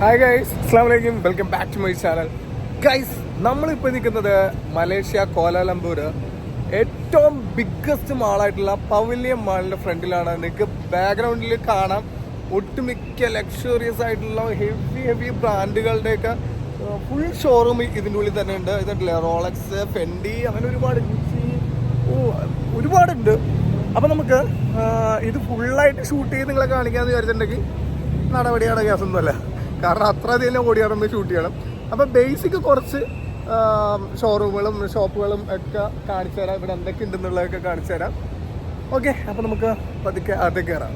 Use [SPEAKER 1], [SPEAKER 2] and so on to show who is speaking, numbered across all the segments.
[SPEAKER 1] Hi guys, അസ്സലാമു അലൈക്കും. Welcome back to my channel. Guys, നമ്മളിപ്പോൾ നിൽക്കുന്നത് മലേഷ്യ കോലാലംപൂർ ഏറ്റവും ബിഗ്ഗസ്റ്റ് മാളായിട്ടുള്ള പവലിയൻ മാളിൻ്റെ ഫ്രണ്ടിലാണ്. നിങ്ങൾക്ക് ബാക്ക്ഗ്രൗണ്ടിൽ കാണാം ഒട്ടുമിക്ക ലക്ഷറിയസ് ആയിട്ടുള്ള ഹെവി ബ്രാൻഡുകളുടെയൊക്കെ ഫുൾ ഷോറൂം ഇതിൻ്റെ ഉള്ളിൽ തന്നെ ഉണ്ട്. ഇതുണ്ടല്ലേ, റോളക്സ്, ഫെൻഡി, അങ്ങനെ ഒരുപാട് ഒരുപാടുണ്ട്. അപ്പോൾ നമുക്ക് ഇത് ഫുള്ളായിട്ട് ഷൂട്ട് ചെയ്ത് നിങ്ങളെ കാണിക്കാമെന്ന് വിചാരിച്ചിട്ടുണ്ടെങ്കിൽ നടപടിയാണ്, ഗ്യാസൊന്നുമല്ല. കാരണം അത്ര അധികം ഓടിയാടന്ന് ഷൂട്ട് ചെയ്യണം. അപ്പോൾ ബേസിക് കുറച്ച് ഷോറൂമുകളും ഷോപ്പുകളും ഒക്കെ കാണിച്ചു തരാം. ഇവിടെ എന്തൊക്കെ ഉണ്ടെന്നുള്ളതൊക്കെ കാണിച്ചു തരാം. ഓക്കെ, അപ്പോൾ നമുക്ക് പതുക്കെ അത് കയറാം.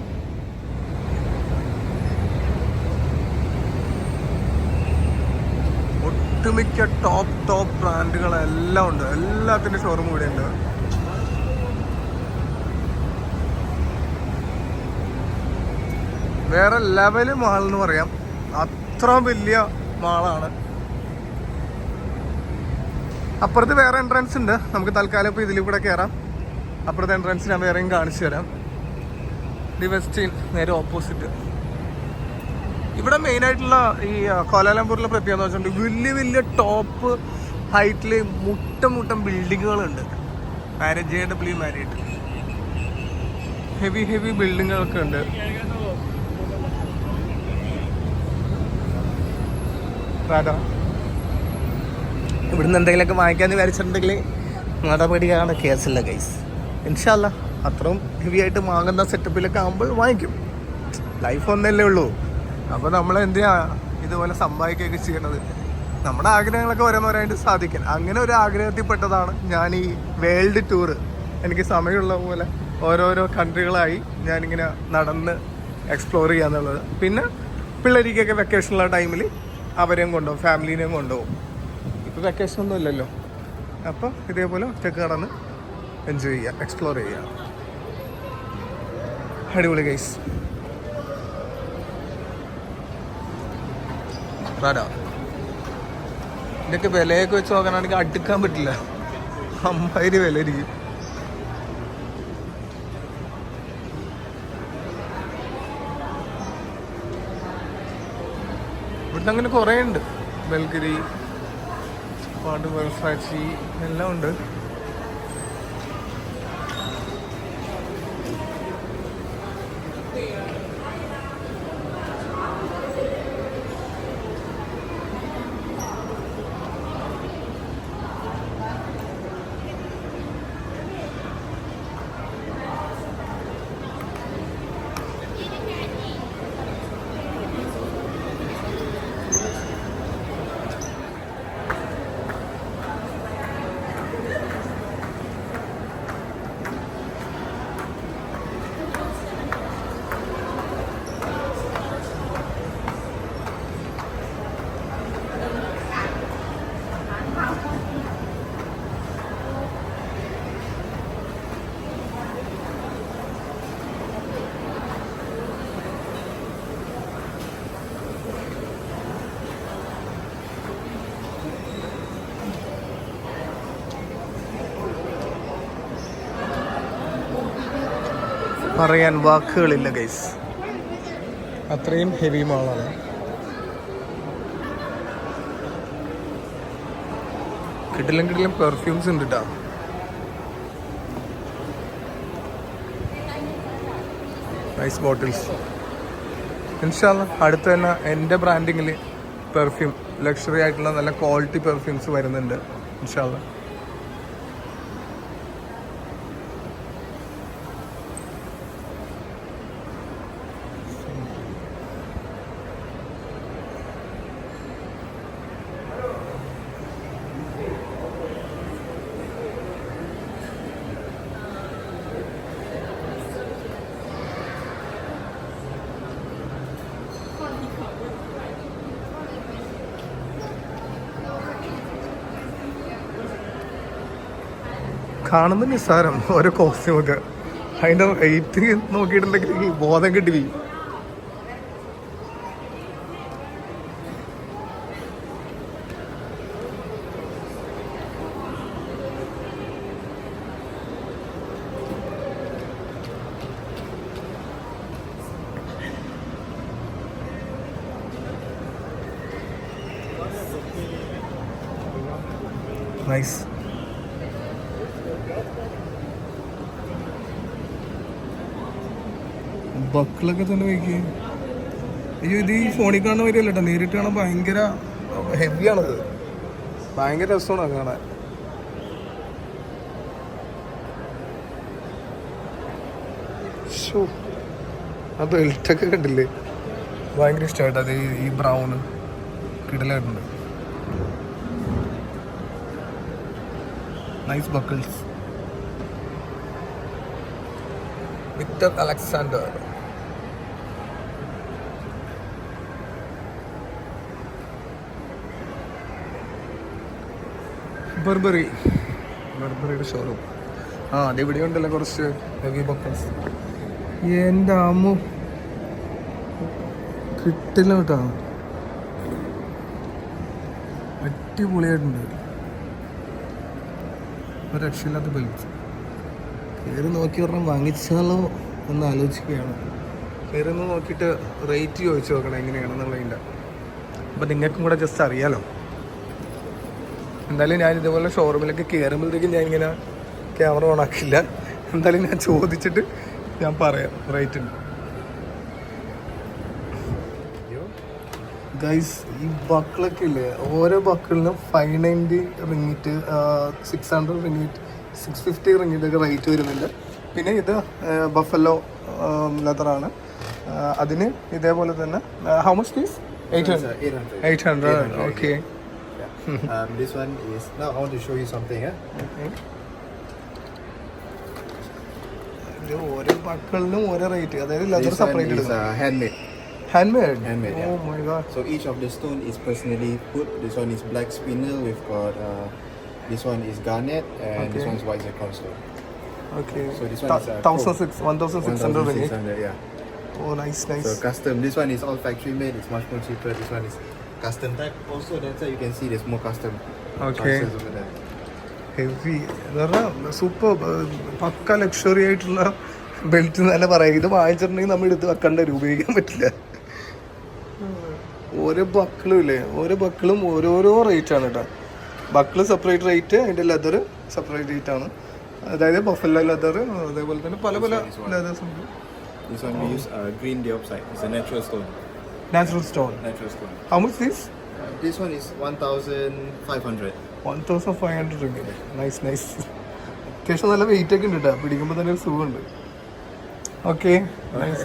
[SPEAKER 1] ഒട്ടുമിക്ക ടോപ്പ് ബ്രാൻഡുകളെല്ലാം ഉണ്ട്. എല്ലാത്തിൻ്റെ ഷോറൂം ഇവിടെ ഉണ്ട്. വേറെ ലെവല് മാളെന്ന് പറയാം. അത്ര വലിയ മാളാണ്. അപ്പുറത്ത് വേറെ എൻട്രൻസ് ഉണ്ട്. നമുക്ക് തൽക്കാലം ഇപ്പോൾ ഇതിൽ കൂടെ കയറാം. അപ്പുറത്തെ എൻട്രൻസ് ഞാൻ വേറെയും കാണിച്ചു തരാം. ദി വെസ്റ്റീൻ നേരെ ഓപ്പോസിറ്റ്. ഇവിടെ മെയിനായിട്ടുള്ള ഈ കോലാലംപൂരിലെ പ്രത്യേകത എന്ന് വെച്ചിട്ടുണ്ടെങ്കിൽ വലിയ ടോപ്പ് ഹൈറ്റിൽ മുട്ടം ബിൽഡിങ്ങുകളുണ്ട്. JW മാരിയറ്റ് ഹെവി ബിൽഡിങ്ങുകളൊക്കെ ഉണ്ട്. ഇവിടുന്ന് എന്തെങ്കിലുമൊക്കെ വാങ്ങിക്കാമെന്ന് വിചാരിച്ചിട്ടുണ്ടെങ്കിൽ നടപടിയാണ് കേസില്ല ഗൈസ്. ഇൻഷാ അല്ലാ അത്രയും ഹെവി ആയിട്ട് വാങ്ങുന്ന സെറ്റപ്പിലൊക്കെ ആകുമ്പോൾ വാങ്ങിക്കും. ലൈഫ് ഒന്നല്ലേ ഉള്ളൂ. അപ്പോൾ നമ്മൾ എന്തിനാ ഇതുപോലെ സമ്പാദിക്കുകയൊക്കെ ചെയ്യണത്? നമ്മുടെ ആഗ്രഹങ്ങളൊക്കെ ഓരോന്നോരായിട്ട് സാധിക്കാൻ. അങ്ങനെ ഒരു ആഗ്രഹത്തിൽപ്പെട്ടതാണ് ഞാൻ ഈ വേൾഡ് ടൂറ്. എനിക്ക് സമയമുള്ള പോലെ ഓരോരോ കൺട്രികളായി ഞാനിങ്ങനെ നടന്ന് എക്സ്പ്ലോർ ചെയ്യാന്നുള്ളത്. പിന്നെ പിള്ളേർക്കൊക്കെ വെക്കേഷനുള്ള ടൈമിൽ അവരെയും കൊണ്ടുപോകും, ഫാമിലീനെയും കൊണ്ടുപോകും. ഇപ്പോൾ വെക്കേഷനൊന്നും ഇല്ലല്ലോ. അപ്പോൾ ഇതേപോലെ ഒറ്റക്ക് നടന്ന് എൻജോയ് ചെയ്യുക, എക്സ്പ്ലോർ ചെയ്യുക. അടിപൊളി ഗൈസ്. ഇതൊക്കെ വിലയൊക്കെ വെച്ച് നോക്കാനാണെങ്കിൽ അടുക്കാൻ പറ്റില്ല. 50 വില ഇരിക്കും. ഇവിടുന്ന് അങ്ങനെ കുറേ ഉണ്ട്. ബൽഗരി, പാണ്ട്, വെർസാച്ചി എല്ലാം ഉണ്ട്. പറയാൻ വാക്കുകളില്ല ഗൈസ്, അത്രയും ഹെവി മാളാണ്. കിട്ടിലും പെർഫ്യൂംസ് ഉണ്ട് കേട്ടോ. Nice bottles. ഇൻഷാ അല്ലാ അടുത്ത് തന്നെ എൻ്റെ ബ്രാൻഡിങ്ങിൽ പെർഫ്യൂം, ലക്ഷറി ആയിട്ടുള്ള നല്ല ക്വാളിറ്റി പെർഫ്യൂംസ് വരുന്നുണ്ട് ഇൻഷാ അല്ലാ. കാണുന്ന നിസ്സാരം ഓരോ കോസ്റ്റ്യൂമൊക്കെ. അതിൻ്റെ റേറ്റ് നോക്കിയിട്ടുണ്ടെങ്കിൽ ബോധം കിട്ടി പോയി. നൈസ്. ബക്കിളൊക്കെ തന്നെ വയ്ക്കുക. അയ്യോ, ഇത് ഈ ഫോണിൽ കാണുന്ന വരില്ല കേട്ടോ, നേരിട്ട് കാണാൻ ഭയങ്കര ഹെവിയാണത്. ഭയങ്കര രസമാണ് കാണാൻ. ആ ബെൽറ്റൊക്കെ കണ്ടില്ലേ, ഭയങ്കര ഇഷ്ടമായിട്ട്. അത് ഈ ബ്രൗണ് കിടലായിട്ടുണ്ട്. Nice buckles. Victor Alexander. ബർബറിയുടെ ഷോറൂം. അതിവിടെ ഉണ്ടല്ലോ കുറച്ച് ഹെവി ബക്കിൾസ്. എൻ്റെ അമ്മു കിട്ടില്ല കേട്ടോ, അടിപൊളിയായിട്ടുണ്ട്. ഒരു രക്ഷയില്ലാത്ത ബെൽറ്റ്. കയറി നോക്കി പറഞ്ഞാൽ വാങ്ങിച്ചാലോ എന്ന് ആലോചിക്കുകയാണ്. കയറി ഒന്ന് നോക്കിയിട്ട് റേറ്റ് ചോദിച്ചു നോക്കണം എങ്ങനെയാണെന്നുള്ളതിൻ്റെ. അപ്പം നിങ്ങൾക്കും കൂടെ ജസ്റ്റ് അറിയാലോ. എന്തായാലും ഞാൻ ഇതുപോലെ ഷോറൂമിലൊക്കെ കയറുമ്പോഴത്തേക്കും ഞാൻ ഇങ്ങനെ ക്യാമറ ഓൺ ആക്കില്ല. എന്തായാലും ഞാൻ ചോദിച്ചിട്ട് ഞാൻ പറയാം റേറ്റ് ഉണ്ട്. ഗൈസ്, ഈ ബക്കിളൊക്കെ ഇല്ലേ, ഓരോ ബക്കിളിനും 590 റിങ്ങിറ്റ്, 600 റിങ്ങിറ്റ്, 650 റിങ്ങിറ്റൊക്കെ റേറ്റ് വരുന്നുണ്ട്. പിന്നെ ഇത് ബഫല്ലോ ലെതറാണ്. അതിന് ഇതേപോലെ തന്നെ how much fees? 800. Okay.
[SPEAKER 2] This one is, now I want to show you something.
[SPEAKER 1] ഇത് ഓരോ ബക്കിളിനും ഓരോ റേറ്റ്, അതായത് leather separate
[SPEAKER 2] is handmade.
[SPEAKER 1] Handmade?
[SPEAKER 2] Yeah.
[SPEAKER 1] Oh my god.
[SPEAKER 2] So each of the stone is personally put. This one is black spinel. We've got this one is garnet, and this one is white zircon stone.
[SPEAKER 1] Okay.
[SPEAKER 2] So this one is
[SPEAKER 1] 1,600 ringgit.
[SPEAKER 2] 1,600, yeah.
[SPEAKER 1] Oh, nice.
[SPEAKER 2] So custom. This one is all factory made. It's much more cheaper. This one is custom type. Also, that's why you can see there's more custom choices over there.
[SPEAKER 1] Heavy എന്ന് പറഞ്ഞാൽ super പക്ക luxury ആയിട്ടുള്ള belt തന്നെ പറയാം. ഇത് വാങ്ങിച്ചിട്ടുണ്ടെങ്കിൽ നമ്മൾ എടുത്ത് വെക്കേണ്ട വരും, ഉപയോഗിക്കാൻ പറ്റില്ല. ഓരോ ബക്കിളും ഇല്ലേ, ഓരോ ബക്കിളും ഓരോരോ റേറ്റ് ആണ് കേട്ടോ. ബക്കിള് സെപ്പറേറ്റ് റേറ്റ്, അതിൻ്റെ ലെതർ സെപ്പറേറ്റ് റേറ്റ് ആണ്. അതായത് ബഫല്ലോ ലെതർ, അതേപോലെ തന്നെ പല പല ലെതേഴ്സ് ഉണ്ട്.
[SPEAKER 2] This one we use green diopside. It's a natural stone.
[SPEAKER 1] Natural stone. How much is?
[SPEAKER 2] This one is 1,500.
[SPEAKER 1] 1,500 ringgit. Nice. അത്യാവശ്യം നല്ല വെയിറ്റ് ഒക്കെ ഉണ്ട് കേട്ടോ, പിടിക്കുമ്പോൾ തന്നെ ഒരു സുഖമുണ്ട്. Okay, nice.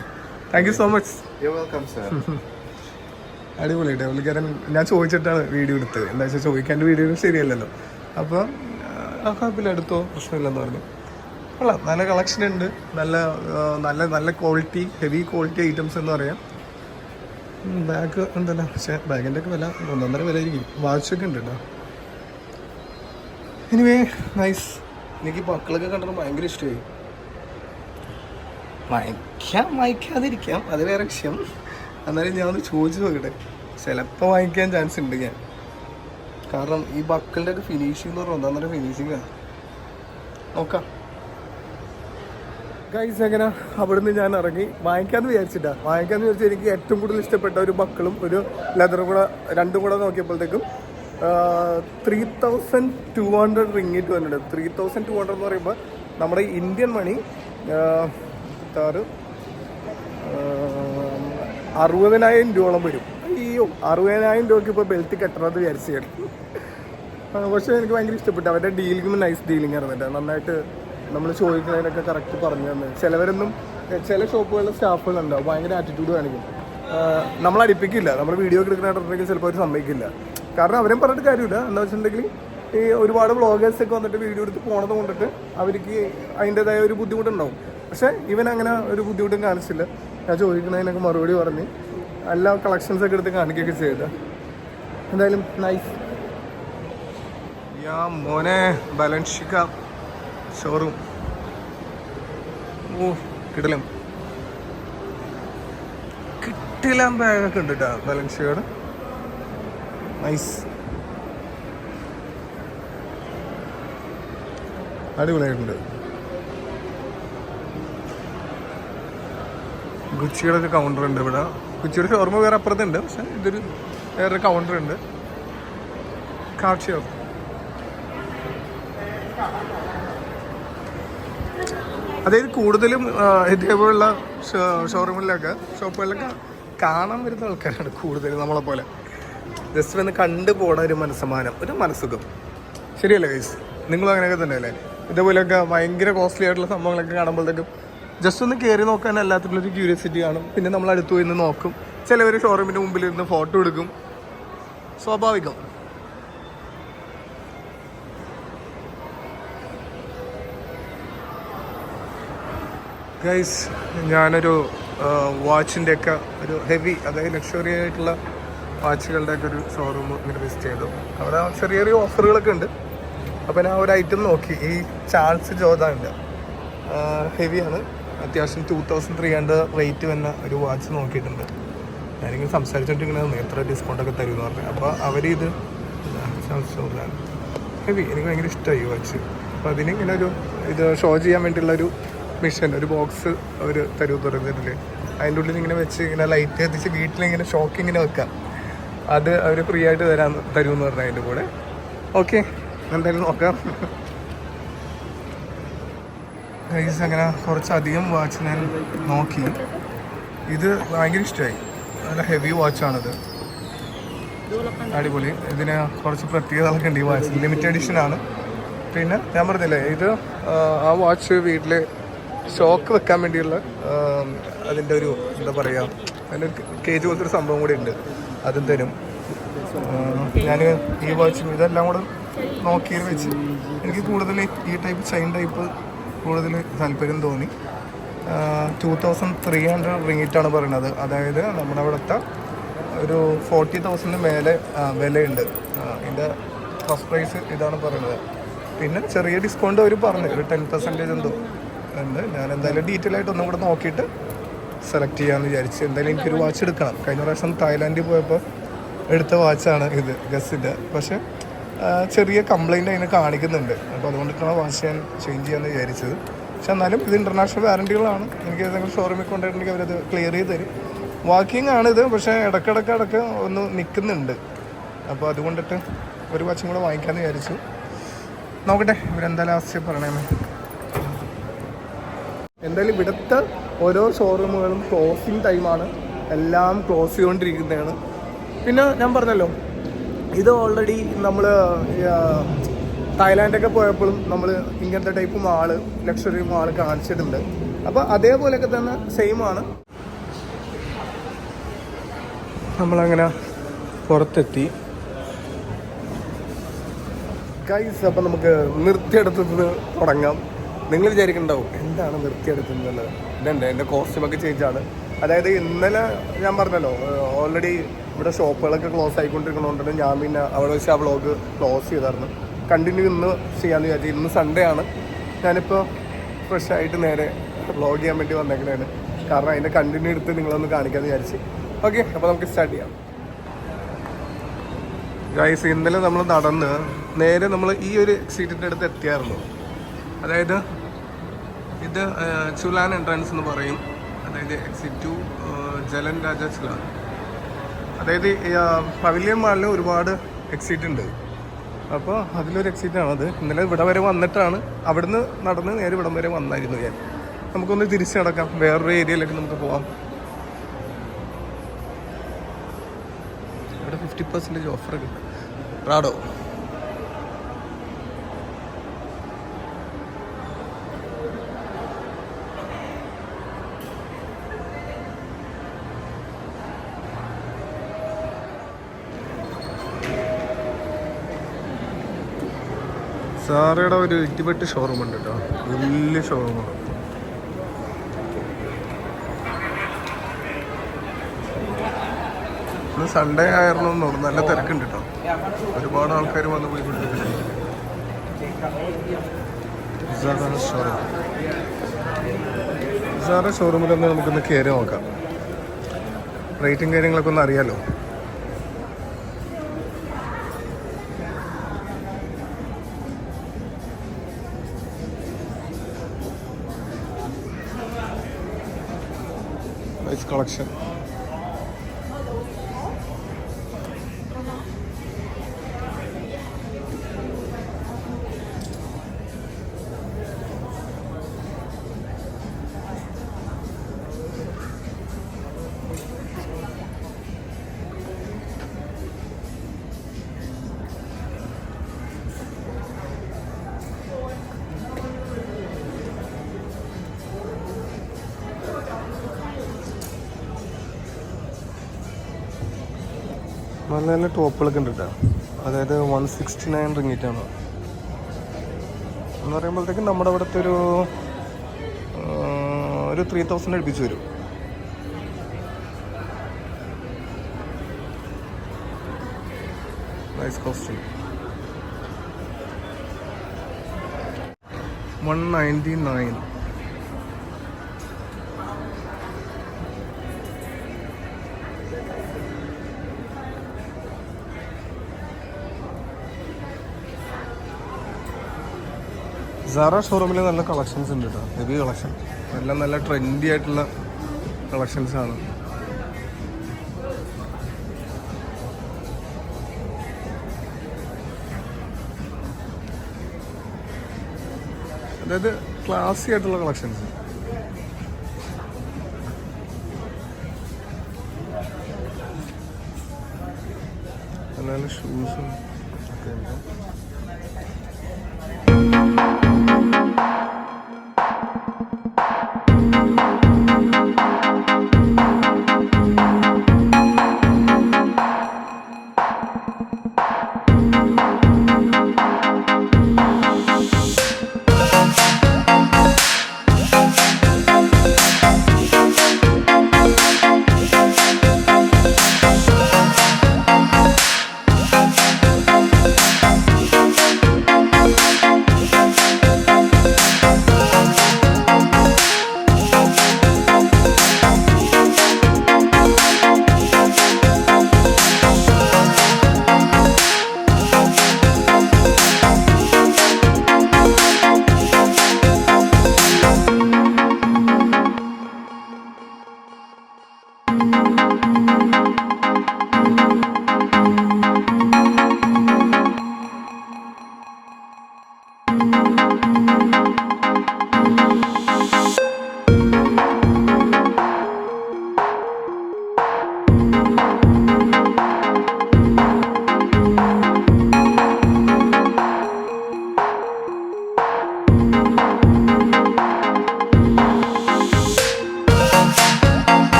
[SPEAKER 1] Thank you so much.
[SPEAKER 2] You're welcome, sir.
[SPEAKER 1] അടിപൊളിയായിട്ട് പുള്ളിക്കാരൻ ഞാൻ ചോദിച്ചിട്ടാണ് വീഡിയോ എടുത്തത്. എന്താ വെച്ചാൽ ചോദിക്കാണ്ട് വീഡിയോ ശരിയല്ലല്ലോ. അപ്പോൾ കുഴപ്പമില്ല, എടുത്തോ, പ്രശ്നമില്ലെന്ന് പറഞ്ഞു. കൊള്ളാം, നല്ല കളക്ഷൻ ഉണ്ട്. നല്ല ക്വാളിറ്റി, ഹെവി ക്വാളിറ്റി ഐറ്റംസ് എന്ന് പറയാം. ബാഗ് ഉണ്ടല്ലോ, പക്ഷേ ബാഗിൻ്റെ ഒക്കെ വില 1.5 വില ആയിരിക്കും. വാച്ചൊക്കെ ഉണ്ട് കേട്ടോ. Anyway nice. എനിക്ക് മക്കളൊക്കെ കണ്ടിട്ട് ഭയങ്കര ഇഷ്ടമായി. വാങ്ങിക്കാതിരിക്കാം, അത് വേറെ വിഷയം. എന്നാലും ഞാൻ ഒന്ന് ചോദിച്ചു നോക്കട്ടെ, ചിലപ്പോൾ വാങ്ങിക്കാൻ ചാൻസ് ഉണ്ട് ഞാൻ. കാരണം ഈ ബക്കിളിൻ്റെ ഒക്കെ ഫിനിഷിംഗ് എന്ന് പറഞ്ഞാൽ ഒന്നാം ഫിനിഷിങ്ങാണ്. നോക്കാം ഗൈസ്. എങ്ങനെ അവിടുന്ന് ഞാൻ ഇറങ്ങി വാങ്ങിക്കാമെന്ന് വിചാരിച്ചിട്ട് എനിക്ക് ഏറ്റവും കൂടുതൽ ഇഷ്ടപ്പെട്ട ഒരു ബക്കിളും ഒരു ലെതറും കൂടെ രണ്ടും കൂടെ നോക്കിയപ്പോഴത്തേക്കും 3,200 റിങ്ങിറ്റ് വന്നിട്ടുണ്ട്. 3,200 എന്ന് പറയുമ്പോൾ നമ്മുടെ ഇന്ത്യൻ മണി 60,000 രൂപയോളം വരും. അയ്യോ, 60,000 രൂപയ്ക്ക് ഇപ്പോൾ ബെൽറ്റ് കെട്ടണമെന്ന് വിചാരിച്ചാണ്. പക്ഷേ എനിക്ക് ഭയങ്കര ഇഷ്ടപ്പെട്ടു. അവരുടെ ഡീലിംഗ് നൈസ് ഡീലിംഗ് ആയിരുന്നില്ല. നന്നായിട്ട് നമ്മൾ ചോദിക്കുന്നതിനൊക്കെ കറക്റ്റ് പറഞ്ഞു തന്നെ. ചില ഷോപ്പുകളിലെ സ്റ്റാഫുകളുണ്ടാവും ഭയങ്കര ആറ്റിറ്റ്യൂഡ് കാണിക്കും. നമ്മൾ അടുപ്പിക്കില്ല, നമ്മൾ വീഡിയോ ഒക്കെ എടുക്കുന്നുണ്ടെങ്കിൽ ചിലപ്പോൾ അവർ സമ്മതിക്കില്ല. കാരണം അവരും പറഞ്ഞിട്ട് കാര്യമില്ല. എന്താ വെച്ചിട്ടുണ്ടെങ്കിൽ ഈ ഒരുപാട് വ്ളോഗേഴ്സൊക്കെ വന്നിട്ട് വീഡിയോ എടുത്ത് പോണത് കൊണ്ടിട്ട് അവർക്ക് അതിൻ്റെതായ ഒരു ബുദ്ധിമുട്ടുണ്ടാവും. പക്ഷേ ഇവൻ അങ്ങനെ ഒരു ബുദ്ധിമുട്ടും കാണിച്ചില്ല. ഞാൻ ചോദിക്കുന്നതിനൊക്കെ മറുപടി പറഞ്ഞ് എല്ലാ കളക്ഷൻസൊക്കെ എടുത്ത് കാണിക്കുകയൊക്കെ ചെയ്ത. എന്തായാലും നൈസ്. മോനെ ബാലൻഷിക്ക ഷോറൂം. കിടലം ബാഗൊക്കെ ഉണ്ട് കേട്ടോ ബാലൻഷിക്കയുടെ. നൈസ്, അടിപൊളിയായിട്ടുണ്ട്. ഗുച്ചിയുടെ ഒരു കൗണ്ടർ ഉണ്ട് ഇവിടെ. ഗുച്ചിയുടെ ഷോർമ വേറെ അപ്പുറത്തുണ്ട്, പക്ഷെ ഇതൊരു വേറൊരു കൗണ്ടർ ഉണ്ട്. കാർഷിയോ അതായത് കൂടുതലും ഇതേപോലുള്ള ഷോറൂമിലൊക്കെ ഷോപ്പുകളിലൊക്കെ കാണാൻ വരുന്ന ആൾക്കാരാണ് കൂടുതലും നമ്മളെ പോലെ. ജസ്റ്റ് വന്ന് കണ്ടു പോണ ഒരു മനസ്സമാനം, ഒരു മനസ്സുഖം. ശരിയല്ലേ ഗൈസ്? നിങ്ങളും അങ്ങനെയൊക്കെ തന്നെ അല്ലേ? ഇതേപോലെയൊക്കെ ഭയങ്കര കോസ്റ്റ്ലി ആയിട്ടുള്ള സംഭവങ്ങളൊക്കെ കാണുമ്പോഴത്തേക്കും ജസ്റ്റ് ഒന്ന് കയറി നോക്കാൻ എല്ലാത്തിനുള്ളൊരു ക്യൂരിയോസിറ്റി കാണും. പിന്നെ നമ്മൾ അടുത്ത് പോയി നിന്ന് നോക്കും. ചിലവർ ഷോറൂമിൻ്റെ മുമ്പിൽ ഇരുന്ന് ഫോട്ടോ എടുക്കും. സ്വാഭാവികം. ഗൈസ്, ഞാനൊരു വാച്ചിൻ്റെയൊക്കെ ഒരു ഹെവി, അതായത് ലക്ഷറി ആയിട്ടുള്ള വാച്ചുകളുടെയൊക്കെ ഒരു ഷോറൂം ഇങ്ങനെ വിസിറ്റ് ചെയ്തു. അവിടെ ചെറിയ ചെറിയ ഓഫറുകളൊക്കെ ഉണ്ട്. അപ്പോൾ ഞാൻ ഒരു ഐറ്റം നോക്കി. ഈ ചാൾസ് ജോർദാൻ്റെ ഹെവിയാണ്, അത്യാവശ്യം 2300 റേറ്റ് വന്ന ഒരു വാച്ച് നോക്കിയിട്ടുണ്ട്. ഞാനിങ്ങനെ സംസാരിച്ചോണ്ടിരിക്കുന്നത് എത്ര ഡിസ്കൗണ്ടൊക്കെ തരുമെന്ന് പറഞ്ഞു. അപ്പോൾ അവരിത് ചാൾസ് ജോർദാൻ ഹെവി, എനിക്ക് ഭയങ്കര ഇഷ്ടമായി ഈ വാച്ച്. അപ്പോൾ അതിനിങ്ങനെ ഒരു ഇത് ഷോ ചെയ്യാൻ വേണ്ടിയുള്ളൊരു മിഷൻ, ഒരു ബോക്സ് അവർ തരുമെന്ന് പറയുന്നതിൽ. അതിൻ്റെ ഉള്ളിൽ ഇങ്ങനെ വെച്ച് ഇങ്ങനെ ലൈറ്റ് കത്തിച്ച് വീട്ടിലിങ്ങനെ ഷോക്ക് ഇങ്ങനെ വെക്കാം. അത് അവർ ഫ്രീ ആയിട്ട് തരുമെന്ന് പറഞ്ഞു അതിൻ്റെ കൂടെ. ഓക്കെ, എന്തായാലും നോക്കാം. ഗൈസ്, അങ്ങനെ കുറച്ചധികം വാച്ച് ഞാൻ നോക്കി. ഇത് ഭയങ്കര ഇഷ്ടമായി. നല്ല ഹെവി വാച്ചാണിത്, അടിപൊളി. ഇതിന് കുറച്ച് പ്രത്യേകതകളൊക്കെ ഉണ്ട്. ഈ വാച്ച് ലിമിറ്റഡ് എഡിഷനാണ്. പിന്നെ ഞാൻ പറഞ്ഞില്ലേ, ഇത് ആ വാച്ച് വീട്ടിൽ ഷോക്ക് വെക്കാൻ വേണ്ടിയുള്ള അതിൻ്റെ ഒരു എന്താ പറയുക, അതിൻ്റെ കേജ് പോലത്തെ ഒരു സംഭവം കൂടി ഉണ്ട്. അതും തരും. ഞാൻ ഈ വാച്ചും ഇതെല്ലാം കൂടെ നോക്കി വെച്ച് എനിക്ക് കൂടുതൽ ഈ ടൈപ്പ് ചെയിൻ ടൈപ്പ് കൂടുതൽ താല്പര്യം തോന്നി. 2300 റിങ്ങിറ്റാണ് പറയുന്നത്. അതായത് നമ്മുടെ അവിടുത്തെ ഒരു 40,000 മേലെ വിലയുണ്ട്. ഇതിൻ്റെ ഫസ്റ്റ് പ്രൈസ് ഇതാണ് പറയുന്നത്. പിന്നെ ചെറിയ ഡിസ്കൗണ്ട് അവർ പറഞ്ഞു, ഒരു 10% എന്തോ ഉണ്ട്. ഞാൻ എന്തായാലും ഡീറ്റെയിൽ ആയിട്ട് ഒന്നും കൂടെ നോക്കിയിട്ട് സെലക്ട് ചെയ്യാമെന്ന് വിചാരിച്ചു. എന്തായാലും എനിക്കൊരു വാച്ച് എടുക്കണം. കഴിഞ്ഞ പ്രാവശ്യം തായ്ലാൻഡിൽ പോയപ്പോൾ എടുത്ത വാച്ചാണ് ഇത്, ഗസിൻ്റെ. പക്ഷേ ചെറിയ കംപ്ലൈൻറ്റ് അതിന് കാണിക്കുന്നുണ്ട്. അപ്പോൾ അതുകൊണ്ടിട്ടാണ് വാച്ച് ഞാൻ ചേഞ്ച് ചെയ്യാമെന്ന് വിചാരിച്ചത്. പക്ഷെ എന്നാലും ഇത് ഇൻ്റർനാഷണൽ വാറൻറ്റികളാണ്. എനിക്ക് ഏതെങ്കിലും ഷോറൂമിൽ കൊണ്ടുപോയിട്ടുണ്ടെങ്കിൽ അവരത് ക്ലിയർ ചെയ്ത് തരും. വാക്കിംഗ് ആണിത്, പക്ഷേ ഇടയ്ക്കിടയ്ക്ക് ഒന്ന് നിൽക്കുന്നുണ്ട്. അപ്പോൾ അതുകൊണ്ടിട്ട് ഒരു വാച്ചും കൂടെ വാങ്ങിക്കാമെന്ന് വിചാരിച്ചു. നോക്കട്ടെ ഇവരെന്തായാലും ആവശ്യം പറയണേ. എന്തായാലും ഇവിടുത്തെ ഓരോ ഷോറൂമുകളും ക്ലോസിങ് ടൈമാണ്. എല്ലാം ക്ലോസ് ചെയ്തുകൊണ്ടിരിക്കുന്നതാണ്. പിന്നെ ഞാൻ പറഞ്ഞല്ലോ, ഇത് ഓൾറെഡി നമ്മൾ തായ്ലാൻഡൊക്കെ പോയപ്പോഴും നമ്മൾ ഇങ്ങനത്തെ ടൈപ്പ് മാള്, ലക്ഷറി മാള് കാണിച്ചിട്ടുണ്ട്. അപ്പോൾ അതേപോലെയൊക്കെ തന്നെ സെയിമാണ്. നമ്മളങ്ങനെ പുറത്തെത്തി ഗൈസ്. അപ്പം നമുക്ക് നിർത്തിയെടുത്തത് തുടങ്ങാം. നിങ്ങൾ വിചാരിക്കുന്നുണ്ടാവും എന്താണ് നിർത്തിയെടുക്കുന്നത്. ഇതുണ്ട്, എൻ്റെ കോസ്റ്റ്യൂമൊക്കെ ചേഞ്ചാണ്. അതായത് ഇന്നലെ ഞാൻ പറഞ്ഞല്ലോ, ഓൾറെഡി ഇവിടെ ഷോപ്പുകളൊക്കെ ക്ലോസ് ആയിക്കൊണ്ടിരിക്കുന്നതുകൊണ്ട് ഞാൻ പിന്നെ അവിടെ വെച്ച് ആ വ്ളോഗ് ക്ലോസ് ചെയ്തായിരുന്നു. കണ്ടിന്യൂ ഇന്ന് ചെയ്യാമെന്ന് വിചാരിച്ചു. ഇന്ന് സൺഡേ ആണ്. ഞാനിപ്പോൾ ഫ്രഷ് ആയിട്ട് നേരെ വ്ളോഗ് ചെയ്യാൻ വേണ്ടി വന്നേക്കണേണ്. കാരണം അതിൻ്റെ കണ്ടിന്യൂ എടുത്ത് നിങ്ങളൊന്ന് കാണിക്കാമെന്ന് വിചാരിച്ച്. ഓക്കെ, അപ്പോൾ നമുക്ക് സ്റ്റാർട്ട് ചെയ്യാം. ഗൈസ്, ഇന്നലെ നമ്മൾ നടന്ന് നേരെ നമ്മൾ ഈ ഒരു എക്സിറ്റിൻ്റെ അടുത്ത് എത്തിയായിരുന്നു. അതായത് ഇത് ചുലാൻ എൻട്രൻസ് എന്ന് പറയും. അതായത് എക്സിറ്റ് ടു ജലൻ രാജ ചുലാൻ. അതായത് പവിലിയൻ മാളിൽ ഒരുപാട് എക്സിറ്റ് ഉണ്ട്. അപ്പോൾ അതിലൊരു എക്സിറ്റാണത്. ഇന്നലെ ഇവിടെ വരെ വന്നിട്ടാണ്, അവിടുന്ന് നടന്ന് നേരെ ഇവിടം വരെ വന്നായിരുന്നു ഞാൻ. നമുക്കൊന്ന് തിരിച്ച് നടക്കാം, വേറൊരു ഏരിയയിലേക്ക് നമുക്ക് പോവാം. ഇവിടെ 50% ഓഫറൊക്കെ ഉണ്ട്. റാഡോ സാറയുടെ ഒരു 28 ഷോറൂം ഉണ്ട് കേട്ടോ, വലിയ ഷോറൂമാണ്. ഇന്ന് സൺഡേ ആയിരുന്നു തോന്നുന്നു, നല്ല തിരക്കുണ്ട് കേട്ടോ. ഒരുപാട് ആൾക്കാർ വന്ന് പോയിക്കൊണ്ടിരിക്കുന്നുണ്ട്. സാറ ഷോറൂമിലൊന്ന് നമുക്കൊന്ന് കയറി നോക്കാം. റേറ്റും കാര്യങ്ങളൊക്കെ ഒന്ന് അറിയാലോ. Nice collection. നല്ല നല്ല ടോപ്പുകളൊക്കെ ഉണ്ട് കേട്ടോ. അതായത് 169 റിംഗിറ്റാണ് എന്ന് പറയുമ്പോഴത്തേക്കും നമ്മുടെ അവിടുത്തെ ഒരു 3000 അടുപ്പിച്ച് വരും. Nice costume. 199. സാറ ഷോറൂമിൽ നല്ല കളക്ഷൻസ് ഉണ്ട് കേട്ടോ. ഹെവി കളക്ഷൻ, എല്ലാം നല്ല ട്രെൻഡി ആയിട്ടുള്ള കളക്ഷൻസാണ്. അതായത് ക്ലാസി ആയിട്ടുള്ള കളക്ഷൻസ്. നല്ല നല്ല ഷൂസും ഒക്കെ ഉണ്ട്.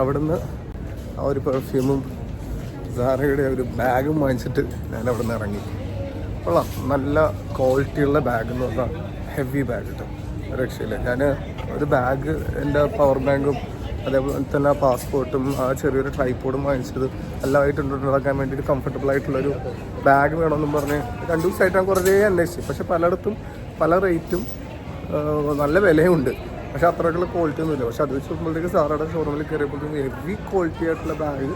[SPEAKER 1] അവിടുന്ന് ആ ഒരു പെർഫ്യൂമും സാറയുടെ ഒരു ബാഗും വാങ്ങിച്ചിട്ട് ഞാൻ അവിടെ നിന്ന് ഇറങ്ങി. കൊള്ളാം, നല്ല ക്വാളിറ്റിയുള്ള ബാഗ് എന്ന് പറഞ്ഞാൽ ഹെവി ബാഗ് കിട്ടും, രക്ഷയില്ല. ഞാൻ ഒരു ബാഗ് എൻ്റെ പവർ ബാങ്കും അതേപോലെ തന്നെ ആ പാസ്പോർട്ടും ആ ചെറിയൊരു ട്രൈപോഡും വാങ്ങിച്ചത് എല്ലാമായിട്ട് ഉണ്ടാക്കാൻ വേണ്ടിയിട്ട് കംഫർട്ടബിൾ ആയിട്ടുള്ളൊരു ബാഗ് വേണമെന്നും പറഞ്ഞ് 2 ദിവസമായിട്ട് ഞാൻ കുറേ അന്വേഷിച്ചു. പക്ഷേ പലയിടത്തും പല റേറ്റും നല്ല വിലയുണ്ട്, പക്ഷെ അത്രയ്ക്കുള്ള ക്വാളിറ്റി ഒന്നുമില്ല. പക്ഷെ അത് വെച്ച് നോക്കുമ്പോഴത്തേക്ക് സാറുടെ ഷോറൂമിൽ കയറിയപ്പോഴത്തേക്കും ഹെവി ക്വാളിറ്റി ആയിട്ടുള്ള ബാഗ്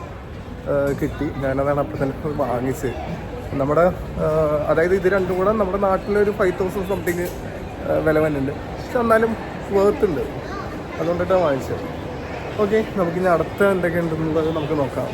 [SPEAKER 1] കിട്ടി. ഞാനതാണ് അപ്പം തന്നെ വാങ്ങിച്ചത്. നമ്മുടെ അതായത് ഇത് രണ്ടും കൂടെ നമ്മുടെ നാട്ടിലൊരു 5000 സംതിങ് വില വരുന്നുണ്ട്. പക്ഷെ എന്നാലും വേർത്തുണ്ട്, അതുകൊണ്ടിട്ടാണ് വാങ്ങിച്ചത്. ഓക്കെ, നമുക്കിനി അടുത്ത എന്തൊക്കെ ഉണ്ടെന്നുള്ളത് നമുക്ക് നോക്കാം.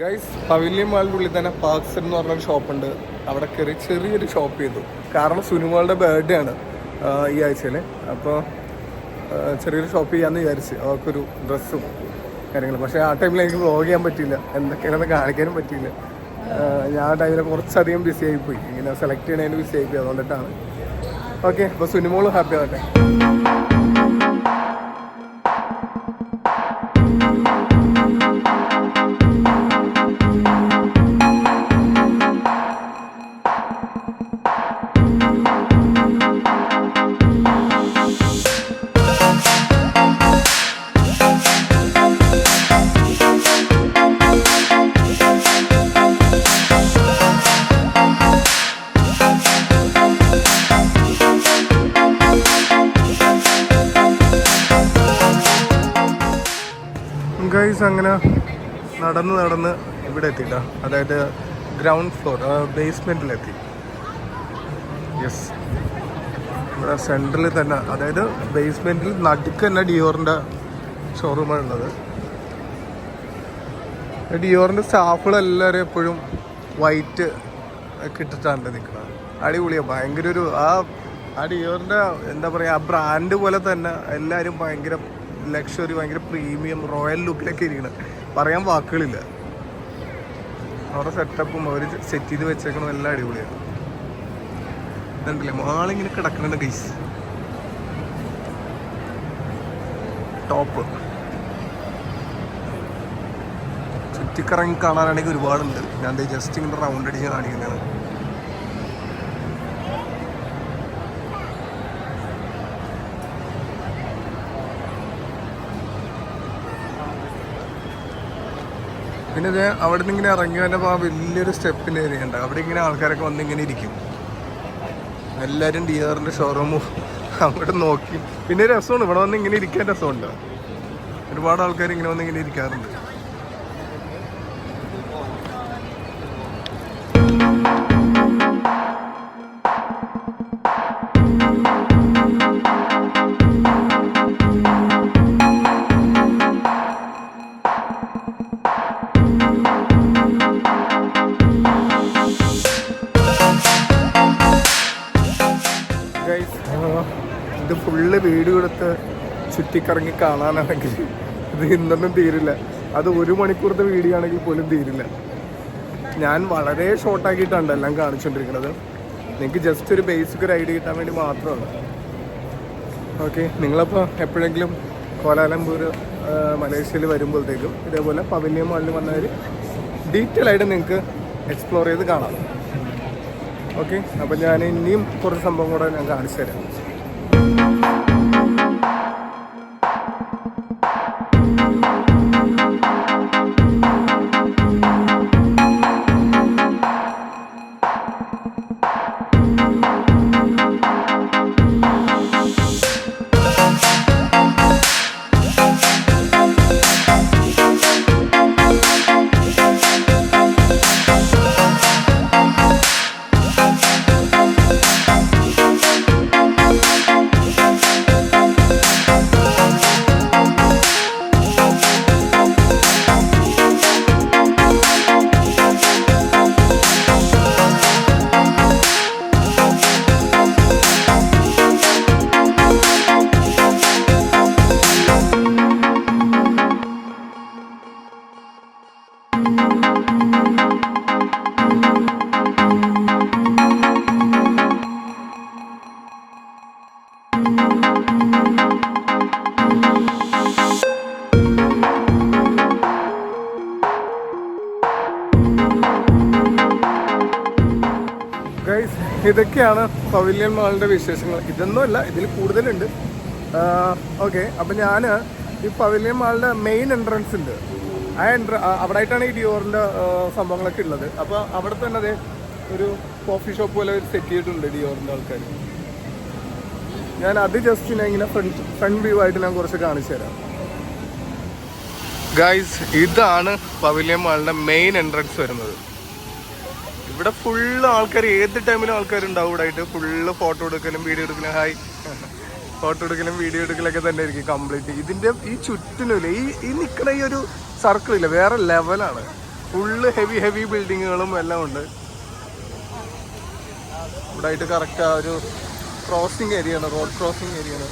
[SPEAKER 1] ഗൈസ്, പവിലിയൻ മാളിൻ്റെ ഉള്ളിൽ തന്നെ പാർക്സ് എന്ന് പറഞ്ഞൊരു ഷോപ്പുണ്ട്. അവിടെ കയറി ചെറിയൊരു ഷോപ്പ് ചെയ്തു. കാരണം സുനുമോളുടെ ബർത്ത്ഡേ ആണ് ഈ ആഴ്ചയിൽ. അപ്പോൾ ചെറിയൊരു ഷോപ്പ് ചെയ്യാമെന്ന് വിചാരിച്ച് അവർക്കൊരു ഡ്രസ്സും കാര്യങ്ങളും. പക്ഷേ ആ ടൈമിൽ എനിക്ക് വ്ളോഗ് ചെയ്യാൻ പറ്റിയില്ല, എന്തൊക്കെയാണെന്ന് കാണിക്കാനും പറ്റിയില്ല. ഞാൻ ആ ടൈമിൽ കുറച്ചധികം ബിസി ആയിപ്പോയി, ഇങ്ങനെ സെലക്ട് ചെയ്യണതിന് ബിസി ആയിപ്പോയി, അതുകൊണ്ടിട്ടാണ്. ഓക്കെ, അപ്പോൾ സുനുമോളും ഹാപ്പി ആകട്ടെ. ഗൈസ്, അങ്ങനെ നടന്ന് ഇവിടെ എത്തിയിട്ടാ, അതായത് ഗ്രൗണ്ട് ഫ്ലോർ ബേസ്മെൻറ്റിലെത്തി. യെസ്, ഇവിടെ സെൻട്രലിൽ തന്നെ, അതായത് ബേസ്മെൻറ്റിൽ നടുക്ക് തന്നെ ഡിയോറിൻ്റെ ഷോറൂമാണ് ഉള്ളത്. ഡിയോറിൻ്റെ സ്റ്റാഫുകളെല്ലാവരും എപ്പോഴും വൈറ്റ് ഒക്കെ ഇട്ടിട്ടാണ് നിൽക്കുന്നത്. അടിപൊളിയാണ്, ഭയങ്കര ഒരു ആ ഡിയോറിൻ്റെ എന്താ പറയുക, ആ ബ്രാൻഡ് പോലെ തന്നെ എല്ലാവരും ഭയങ്കര ലക്ഷറി, ഭയങ്കര പ്രീമിയം റോയൽ ലുക്കിലൊക്കെ ഇരിക്കണം, പറയാൻ വാക്കുകളില്ല. അവരുടെ സെറ്റപ്പും അവർ സെറ്റ് ചെയ്ത് വെച്ചേക്കണം എല്ലാം അടിപൊളിയാണ്. ഇതുണ്ടല്ലേ മാളിങ്ങനെ കിടക്കുന്നുണ്ട് ഗൈസ്. ടോപ്പ് ചുറ്റിക്കറങ്ങി കാണാനാണെങ്കിൽ ഒരുപാടുണ്ട്. ഞാൻ ജസ്റ്റ് ഇങ്ങനെ റൗണ്ട് അടിച്ച് കാണിക്കുന്നതാണ്. പിന്നെ ഇത് അവിടെ നിന്ന് ഇങ്ങനെ ഇറങ്ങി വന്നപ്പോൾ ആ വലിയൊരു സ്റ്റെപ്പിൻ്റെ ഏരിയ ഉണ്ട്. അവിടെ ഇങ്ങനെ ആൾക്കാരൊക്കെ വന്ന് ഇങ്ങനെ ഇരിക്കും. എല്ലാവരും ഡിയറിൻ്റെ ഷോറൂമും അങ്ങോട്ട് നോക്കി. പിന്നെ രസമാണ് ഇവിടെ വന്ന് ഇങ്ങനെ ഇരിക്കാൻ, രസമുണ്ട്. ഒരുപാട് ആൾക്കാർ ഇങ്ങനെ വന്ന് ഇങ്ങനെ ഇരിക്കാറുണ്ട്. ഇത് ഫുള്ള് വീഡിയോ എടുത്ത് ചുറ്റിക്കറങ്ങി കാണാനാണെങ്കിൽ ഇത് ഇന്നൊന്നും തീരില്ല. അത് 1 മണിക്കൂറത്തെ വീഡിയോ ആണെങ്കിൽ പോലും തീരില്ല. ഞാൻ വളരെ ഷോർട്ടാക്കിയിട്ടാണ് എല്ലാം കാണിച്ചുകൊണ്ടിരിക്കുന്നത്. നിങ്ങൾക്ക് ജസ്റ്റ് ഒരു ബേസിക് ഒരു ഐഡിയ കിട്ടാൻ വേണ്ടി മാത്രമാണ്. ഓക്കെ, നിങ്ങളപ്പോൾ എപ്പോഴെങ്കിലും കോലാലംപൂർ മലേഷ്യയിൽ വരുമ്പോഴത്തേക്കും ഇതേപോലെ പവിലിയൻ മാളിൽ വന്നവർ ഡീറ്റെയിൽ ആയിട്ട് നിങ്ങൾക്ക് എക്സ്പ്ലോർ ചെയ്ത് കാണാം. ഓക്കെ, അപ്പോൾ ഞാൻ ഇനിയും കുറച്ച് സംഭവം കൂടെ ഞാൻ കാണിച്ചു തരാം. ഗൈസ്, ഇതൊക്കെയാണ് പവിലിയൻ മാളിൻ്റെ വിശേഷങ്ങൾ. ഇതൊന്നുമല്ല, ഇതിൽ കൂടുതലുണ്ട്. ഓക്കെ, അപ്പം ഞാൻ ഈ പവിലിയൻ മാളിൻ്റെ മെയിൻ എൻട്രൻസ് ഉണ്ട്. അവിടെ ആയിട്ടാണ് ഈ ഡിയോറിൻ്റെ സംഭവങ്ങളൊക്കെ ഉള്ളത്. അപ്പോൾ അവിടെ തന്നെ അതെ ഒരു കോഫി ഷോപ്പ് പോലെ സെറ്റ് ചെയ്തിട്ടുണ്ട് ഡിയോറിൻ്റെ ആൾക്കാർ. ഞാൻ അത് ജസ്റ്റ് ഞാൻ ഇങ്ങനെ ഫ്രണ്ട് വ്യൂ ആയിട്ട് ഞാൻ കുറച്ച് കാണിച്ചു തരാം. ഗൈസ്, ഇതാണ് പവിലിയൻ മാളിൻ്റെ മെയിൻ എൻട്രൻസ് വരുന്നത്. ഇവിടെ ഫുള്ള് ആൾക്കാർ, ഏത് ടൈമിലും ആൾക്കാരുണ്ടാവും ഇവിടെ ആയിട്ട്. ഫുള്ള് ഫോട്ടോ എടുക്കലും വീഡിയോ എടുക്കലും, ഫോട്ടോ എടുക്കലും വീഡിയോ എടുക്കലൊക്കെ തന്നെ ആയിരിക്കും കംപ്ലീറ്റ്. ഇതിൻ്റെ ഈ ചുറ്റിനുമില്ല, ഈ നിൽക്കുന്ന ഈ ഒരു സർക്കിളില്ല, വേറെ ലെവലാണ്. ഫുള്ള് ഹെവി ബിൽഡിങ്ങുകളും എല്ലാം ഉണ്ട് ഇവിടെ ആയിട്ട്. കറക്റ്റ് ആ ഒരു ക്രോസിങ് ഏരിയയാണ്, റോഡ് ക്രോസിങ് ഏരിയയാണ്.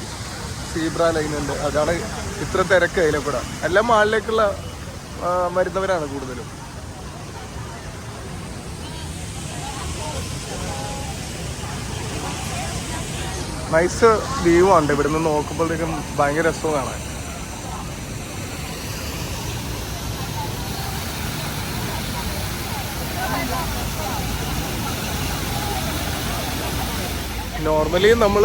[SPEAKER 1] സീബ്ര ലൈൻ ഉണ്ട്, അതാണ് ഇത്ര തിരക്ക് അതിലെക്കൂടെ. എല്ലാം മാളിലേക്കുള്ള വരുന്നവരാണ് കൂടുതലും. നൈസ് വ്യൂ ഉണ്ട് ഇവിടെ നിന്ന് നോക്കുമ്പോഴത്തേക്കും, ഭയങ്കര രസവും കാണാൻ. നോർമലി നമ്മൾ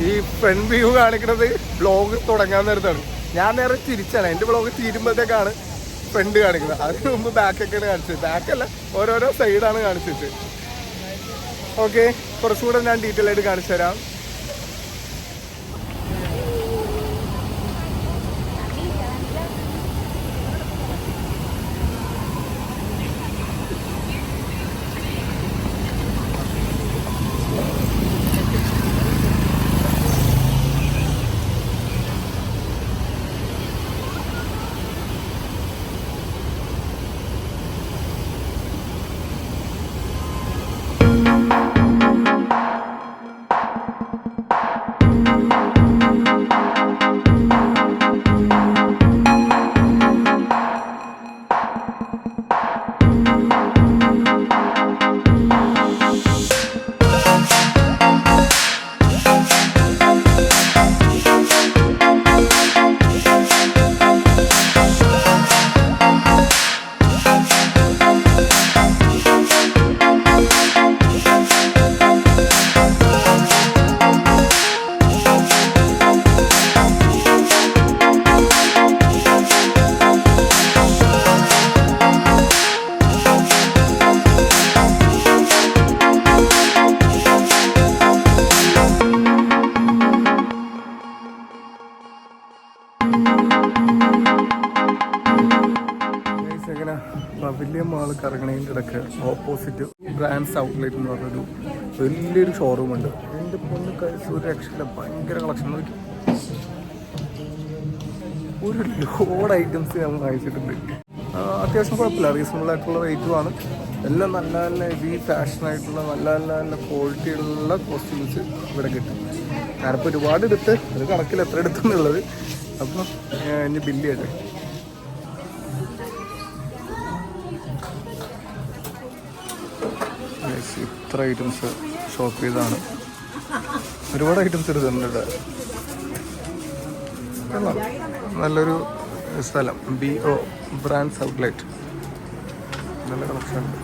[SPEAKER 1] ഈ ഫ്രണ്ട് വ്യൂ കാണിക്കുന്നത് ബ്ലോഗ് തുടങ്ങാൻ നേരത്താണ്. ഞാൻ നേരെ തിരിച്ചാണ്, എൻ്റെ ബ്ലോഗ് തീരുമ്പോഴത്തേക്കാണ് ഫ്രണ്ട് കാണിക്കുന്നത്. അതിന് മുമ്പ് ബാക്കൊക്കെയാണ് കാണിച്ചത്. ബാക്കല്ല, ഓരോരോ സൈഡാണ് കാണിച്ചിട്ട്. ഓക്കെ, കുറച്ചുകൂടെ ഞാൻ ഡീറ്റെയിൽ ആയിട്ട് കാണിച്ചു തരാം. പവിലിയൻ മാൾ കറങ്ങണതിൻ്റെ ഇടയ്ക്ക് ഓപ്പോസിറ്റ് ബ്രാൻഡ്സ് ഔട്ട്ലെറ്റ് എന്ന് പറഞ്ഞൊരു വലിയൊരു ഷോറൂമുണ്ട്. എൻ്റെ പൊന്ന് കഴിച്ച് ഒരു രക്ഷയില്ല, ഭയങ്കര കളക്ഷൻ. നോക്കി, ഒരു ലോഡ് ഐറ്റംസ് നമ്മൾ അയച്ചിട്ടുണ്ട്. അത്യാവശ്യം കുഴപ്പമില്ല, റീസണബിൾ ആയിട്ടുള്ള റേറ്റുമാണ്. എല്ലാം നല്ല നല്ല ഹെവി ഫാഷനായിട്ടുള്ള നല്ല ക്വാളിറ്റിയുള്ള കോസ്റ്റ്യൂംസ് ഇവിടെ കിട്ടും. ഞാനിപ്പോൾ ഒരുപാട് എടുത്ത്, ഒരു കണക്കിൽ എത്ര എടുത്തെന്നുള്ളത്. അപ്പോൾ ഇനി ബില്ല് ചെയ്യട്ടെ. ഇത്ര ഐറ്റംസ് ഷോപ്പ് ചെയ്താണ്. ഒരുപാട് ഐറ്റംസ് എടുത്തിട്ടുണ്ട്. നല്ലൊരു സ്ഥലം, BO ബ്രാൻഡ്സ് ഔട്ട്ലെറ്റ്. നല്ല കളക്ഷൻ ഉണ്ട്.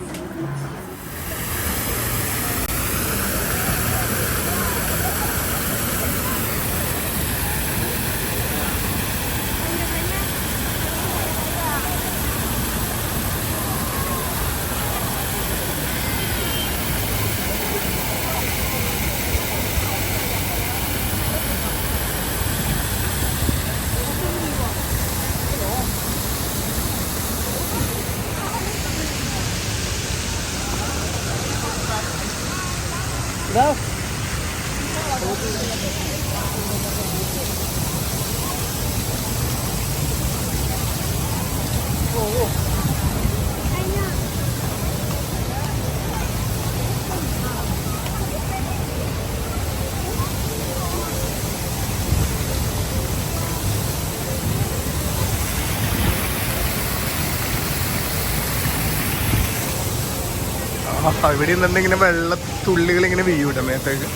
[SPEAKER 1] ഇവിടെ നിന്നിങ്ങനെ വെള്ളത്തുള്ളികൾ ഇങ്ങനെ വീഴും മേത്തേക്ക്.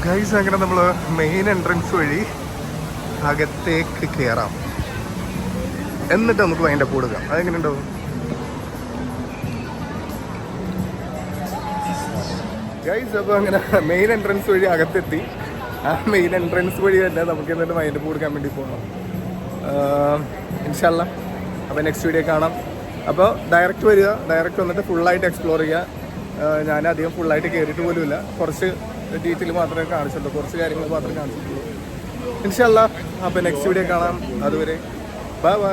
[SPEAKER 1] ഗൈസ് അങ്ങനെ നമ്മൾ മെയിൻ എൻട്രൻസ് വഴി അകത്തേക്ക് കയറാം, എന്നിട്ട് നമുക്ക് അതിൻ്റെ കൊടുക്കാം. അതെങ്ങനെ ഉണ്ടാവും ഗൈസ്? അപ്പോൾ അങ്ങനെ മെയിൻ എൻട്രൻസ് വഴി അകത്തെത്തി. ആ മെയിൻ എൻട്രൻസ് വഴി തന്നെ നമുക്ക് എന്നിട്ട് മൈൻഡ് കൊടുക്കാൻ വേണ്ടി പോകണം ഇൻഷാല്ലാ. അപ്പോൾ നെക്സ്റ്റ് വീഡിയോ കാണാം. അപ്പോൾ ഡയറക്റ്റ് വരിക, ഡയറക്റ്റ് വന്നിട്ട് ഫുള്ളായിട്ട് എക്സ്പ്ലോർ ചെയ്യുക. ഞാൻ അധികം ഫുള്ളായിട്ട് കയറിയിട്ട് പോലുമില്ല, കുറച്ച് ഡീറ്റെയിൽ മാത്രമേ കാണിച്ചുള്ളൂ, കുറച്ച് കാര്യങ്ങൾ മാത്രമേ കാണിച്ചിട്ടുള്ളൂ ഇൻഷാല്ലാ. അപ്പോൾ നെക്സ്റ്റ് വീഡിയോ കാണാം. അതുവരെ ബൈ ബൈ.